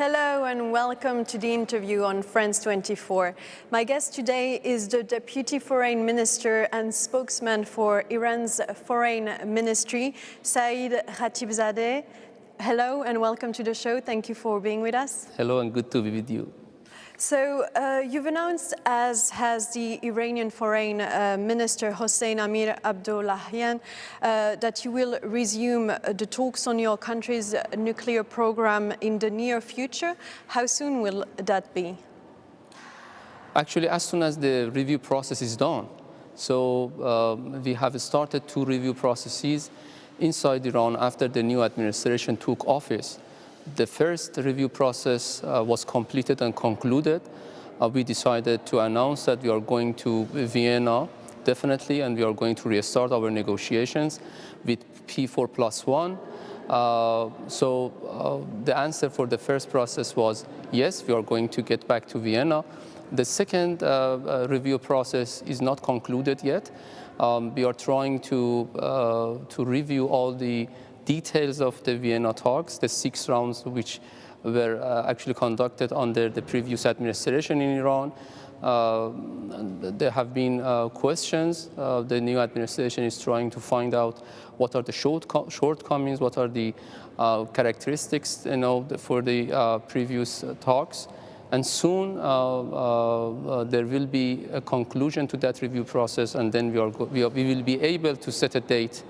Hello and welcome to the interview on France 24. My guest today is the Deputy Foreign Minister and spokesman for Iran's Foreign Ministry, Saeed Khatibzadeh. Hello and welcome to the show. Thank you for being with us. Hello and good to be with you. So you've announced, as has the Iranian Foreign Minister Hossein Amir Abdollahian, that you will resume the talks on your country's nuclear program in the near future. How soon will that be? Actually, as soon as the review process is done. So we have started 2 review processes inside Iran after the new administration took office. The first review process was completed and concluded. We decided to announce that we are going to Vienna, definitely, and we are going to restart our negotiations with P4+1. The answer for the first process was yes, we are going to get back to Vienna. The second review process is not concluded yet. We are trying to review all the details of the Vienna talks, the 6 rounds which were actually conducted under the previous administration in Iran. There have been questions. The new administration is trying to find out what are the shortcomings, what are the characteristics, for the previous talks. And soon there will be a conclusion to that review process, and then we will be able to set a date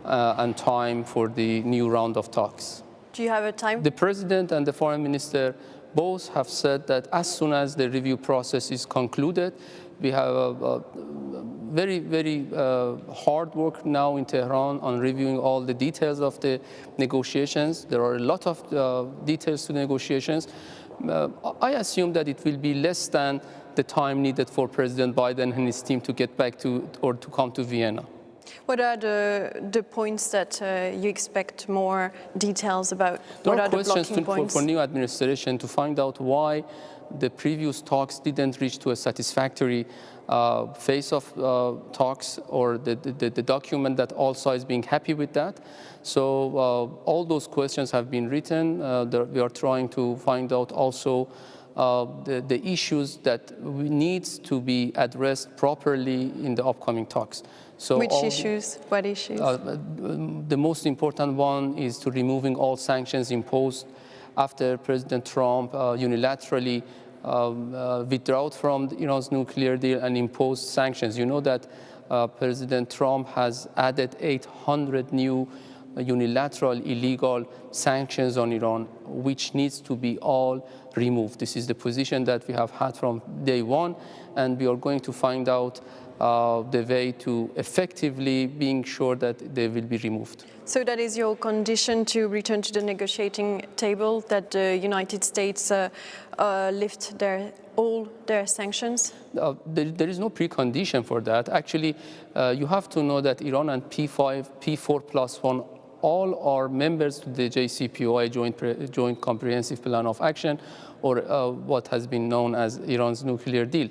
and time for the new round of talks. Do you have a time? The president and the foreign minister both have said that as soon as the review process is concluded, we have a very, very hard work now in Tehran on reviewing all the details of the negotiations. There are a lot of details to negotiations. I assume that it will be less than the time needed for President Biden and his team to get back to or to come to Vienna. What are the points that you expect more details about? There what are the questions blocking points? for new administration to find out why the previous talks didn't reach to a satisfactory phase of talks, or the document that all sides being happy with that. So all those questions have been written. We are trying to find out also the issues that needs to be addressed properly in the upcoming talks. So which issues? What issues? The most important one is to removing all sanctions imposed after President Trump unilaterally withdrew from Iran's nuclear deal and imposed sanctions. You know that President Trump has added 800 new unilateral illegal sanctions on Iran, which needs to be all removed. This is the position that we have had from day one, and we are going to find out the way to effectively being sure that they will be removed. So that is your condition to return to the negotiating table, that the United States lift all their sanctions? There is no precondition for that. Actually, you have to know that Iran and P4+1 all are members of the JCPOA, Joint Comprehensive Plan of Action, or what has been known as Iran's nuclear deal.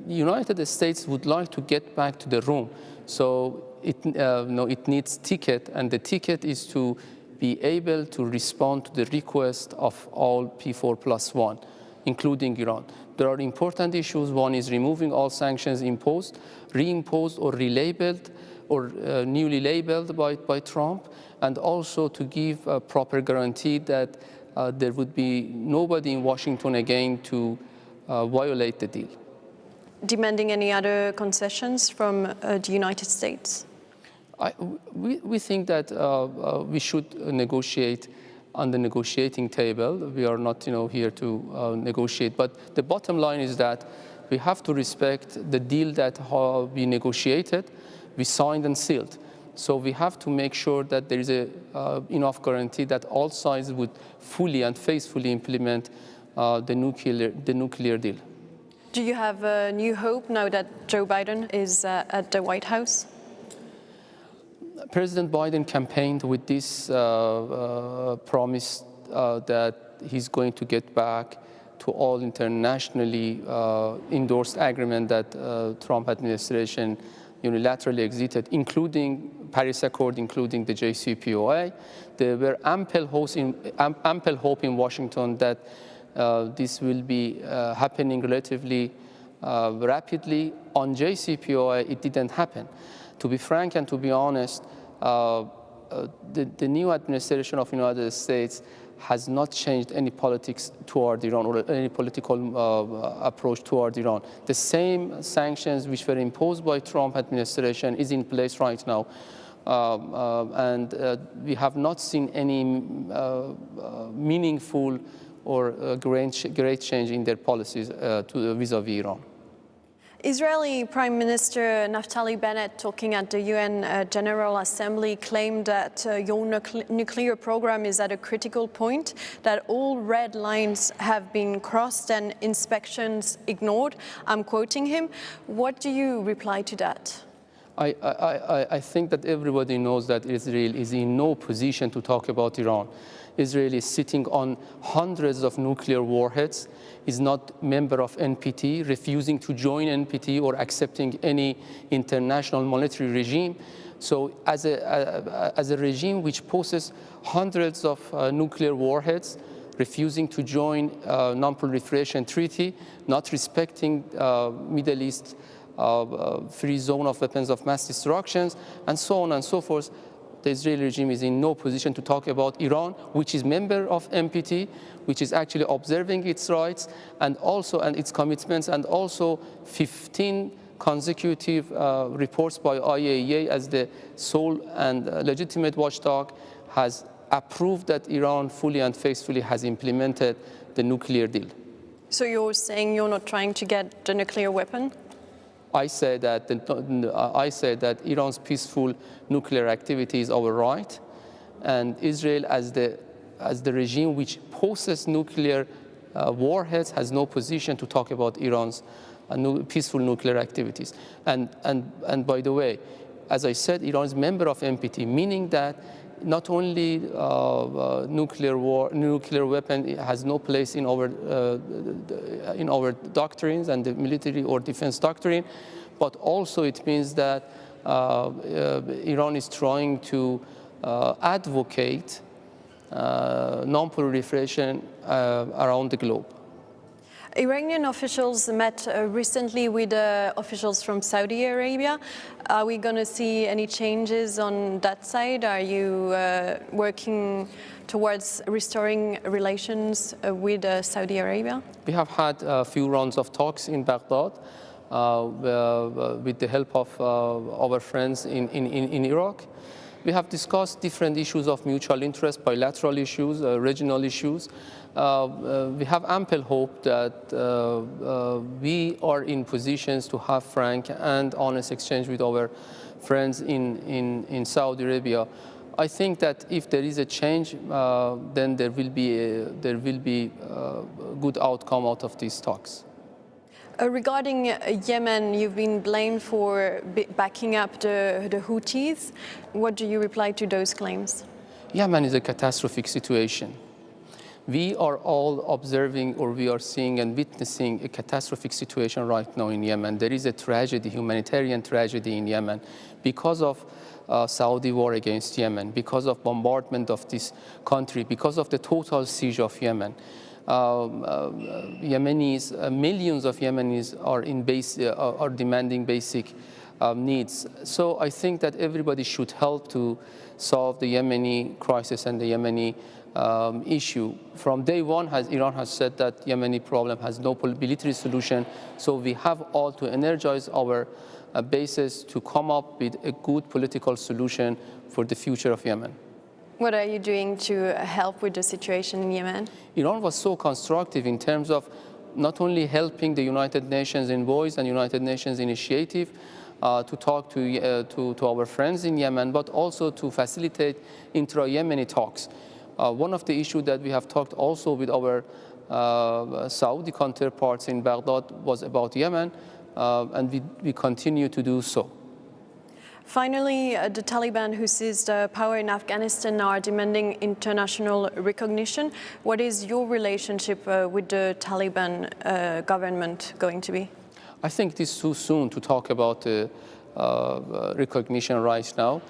United States would like to get back to the room, so it needs ticket, and the ticket is to be able to respond to the request of all P4+1, including Iran. There are important issues. One is removing all sanctions imposed, reimposed, or relabeled, or newly labeled by Trump, and also to give a proper guarantee that there would be nobody in Washington again to violate the deal. Demanding any other concessions from the United States? We think that we should negotiate on the negotiating table. We are not here to negotiate, but the bottom line is that we have to respect the deal that we negotiated, we signed and sealed. So we have to make sure that there is enough guarantee that all sides would fully and faithfully implement the nuclear deal. Do you have a new hope now that Joe Biden is at the White House? President Biden campaigned with this promise that he's going to get back to all internationally endorsed agreement that Trump administration unilaterally exited, including Paris Accord, including the JCPOA. There were ample hope in Washington that this will be happening relatively rapidly. On JCPOA, it didn't happen. To be frank and to be honest, the new administration of the United States has not changed any politics toward Iran or any political approach toward Iran. The same sanctions which were imposed by Trump administration is in place right now. And we have not seen any meaningful or great change in their policies vis-a-vis Iran. Israeli Prime Minister Naftali Bennett, talking at the UN General Assembly, claimed that your nuclear program is at a critical point, that all red lines have been crossed and inspections ignored. I'm quoting him. What do you reply to that? I think that everybody knows that Israel is in no position to talk about Iran. Israel is sitting on hundreds of nuclear warheads, is not member of NPT, refusing to join NPT or accepting any international monetary regime. So as a regime which possesses hundreds of nuclear warheads, refusing to join non-proliferation treaty, not respecting Middle East free zone of weapons of mass destruction, and so on and so forth, the Israeli regime is in no position to talk about Iran, which is member of NPT, which is actually observing its rights and its commitments, and also 15 consecutive reports by IAEA as the sole and legitimate watchdog has approved that Iran fully and faithfully has implemented the nuclear deal. So you're saying you're not trying to get the nuclear weapon? I say that Iran's peaceful nuclear activity is our right, and Israel, as the regime which possesses nuclear warheads, has no position to talk about Iran's peaceful nuclear activities. And by the way, as I said, Iran is member of NPT, meaning that not only nuclear weapon has no place in our doctrines and the military or defense doctrine, but also it means that Iran is trying to advocate non-proliferation around the globe. Iranian officials met recently with officials from Saudi Arabia. Are we going to see any changes on that side? Are you working towards restoring relations with Saudi Arabia? We have had a few rounds of talks in Baghdad with the help of our friends in Iraq. We have discussed different issues of mutual interest, bilateral issues, regional issues. We have ample hope that we are in positions to have frank and honest exchange with our friends in Saudi Arabia. I think that if there is a change, then there will be a good outcome out of these talks. Regarding Yemen, you've been blamed for backing up the Houthis. What do you reply to those claims? Yemen is a catastrophic situation. We are all observing, or we are seeing and witnessing a catastrophic situation right now in Yemen. There is a tragedy, humanitarian tragedy in Yemen because of Saudi war against Yemen, because of bombardment of this country, because of the total siege of Yemen. Yemenis, millions of Yemenis are demanding basic needs. So I think that everybody should help to solve the Yemeni crisis and the Yemeni issue. From day one, Iran has said that Yemeni problem has no military solution. So we have all to energize our bases to come up with a good political solution for the future of Yemen. What are you doing to help with the situation in Yemen? Iran was so constructive in terms of not only helping the United Nations envoys and United Nations initiative to talk to our friends in Yemen, but also to facilitate intra-Yemeni talks. One of the issues that we have talked also with our Saudi counterparts in Baghdad was about Yemen, and we continue to do so. Finally, the Taliban, who seized power in Afghanistan, are demanding international recognition. What is your relationship with the Taliban government going to be? I think it is too soon to talk about recognition right now.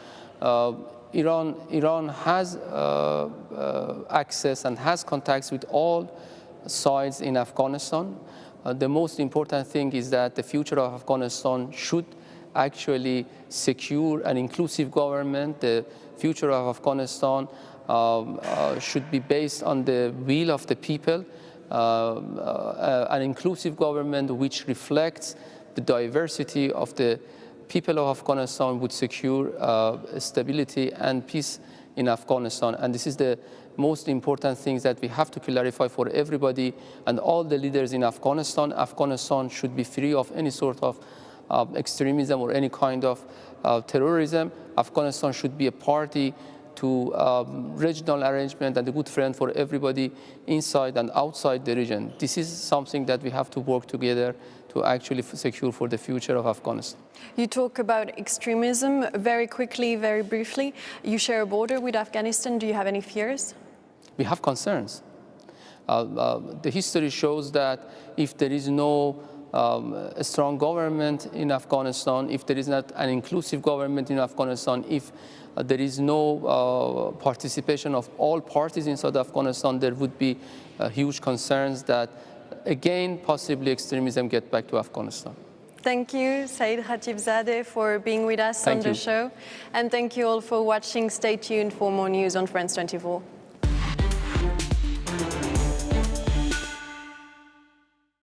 Iran has access and has contacts with all sides in Afghanistan. The most important thing is that the future of Afghanistan should actually secure an inclusive government. The future of Afghanistan should be based on the will of the people, an inclusive government which reflects the diversity of the people of Afghanistan would secure stability and peace in Afghanistan. And this is the most important things that we have to clarify for everybody and all the leaders in Afghanistan. Afghanistan should be free of any sort of extremism or any kind of terrorism. Afghanistan should be a party to regional arrangement and a good friend for everybody inside and outside the region. This is something that we have to work together to actually secure for the future of Afghanistan. You talk about extremism very quickly, very briefly. You share a border with Afghanistan. Do you have any fears? We have concerns. The history shows that if there is no a strong government in Afghanistan, if there is not an inclusive government in Afghanistan, if there is no participation of all parties inside Afghanistan, there would be huge concerns that, again, possibly extremism get back to Afghanistan. Thank you, Saeed Khatibzadeh, for being with us on the show. And thank you all for watching. Stay tuned for more news on France 24.